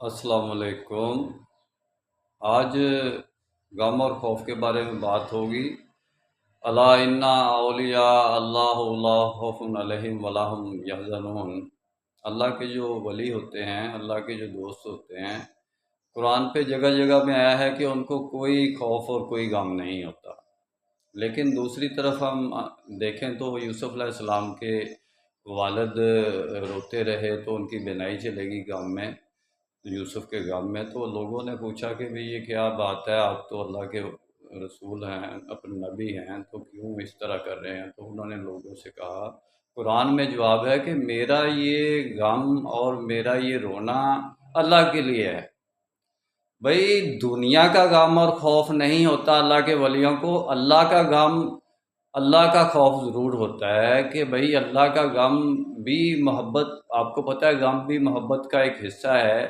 अस्सलाम वालेकुम। आज गम और खौफ के बारे में बात होगी। अला इन्ना औलिया अल्लाह ला खौफुन अलैहिम वला हुम यहज़नून। अल्लाह के जो वली होते हैं, अल्लाह के जो दोस्त होते हैं, कुरान पे जगह जगह में आया है कि उनको कोई खौफ और कोई गम नहीं होता। लेकिन दूसरी तरफ हम देखें तो यूसुफ अलैहिस्सलाम के वालिद रोते रहे तो उनकी बिनाई चलेगी गम में, यूसुफ के गम में। तो लोगों ने पूछा कि भाई ये क्या बात है, आप तो अल्लाह के रसूल हैं, अपने नबी हैं, तो क्यों इस तरह कर रहे हैं। तो उन्होंने लोगों से कहा, कुरान में जवाब है कि मेरा ये गम और मेरा ये रोना अल्लाह के लिए है। भाई दुनिया का गम और खौफ नहीं होता अल्लाह के वलियों को। अल्लाह का गम, अल्लाह का खौफ ज़रूर होता है कि भाई अल्लाह का गम भी मोहब्बत, आपको पता है गम भी मोहब्बत का एक हिस्सा है।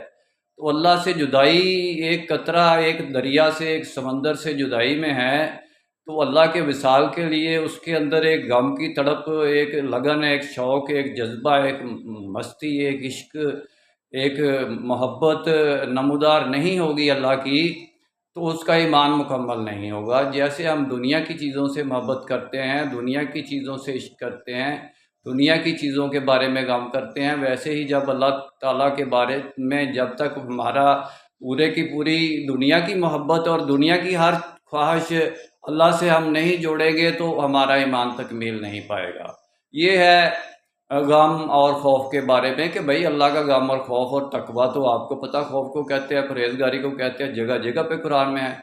तो अल्लाह से जुदाई, एक कतरा एक दरिया से, एक समंदर से जुदाई में है, तो अल्लाह के विसाल के लिए उसके अंदर एक गम की तड़प, एक लगन, एक शौक़, एक जज्बा, एक मस्ती, एक इश्क, एक मोहब्बत नमूदार नहीं होगी अल्लाह की, तो उसका ईमान मुकम्मल नहीं होगा। जैसे हम दुनिया की चीज़ों से मोहब्बत करते हैं, दुनिया की चीज़ों से इश्क करते हैं, दुनिया की चीज़ों के बारे में गम करते हैं, वैसे ही जब अल्लाह ताला के बारे में जब तक हमारा पूरे की पूरी दुनिया की मोहब्बत और दुनिया की हर ख्वाहिश अल्लाह से हम नहीं जोड़ेंगे तो हमारा ईमान तकमील नहीं पाएगा। ये है गम और खौफ के बारे में कि भाई अल्लाह का गम और खौफ और तकवा, तो आपको पता खौफ को कहते हैं, परहेजगारी को कहते हैं, जगह जगह पे कुरान में है।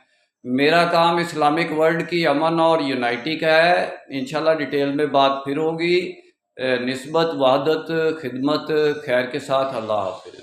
मेरा काम इस्लामिक वर्ल्ड की अमन और यूनाइटी का है। इंशाल्लाह डिटेल में बात फिर होगी। निस्बत, वहदत, खिदमत, खैर के साथ। अल्लाह हाफिज़।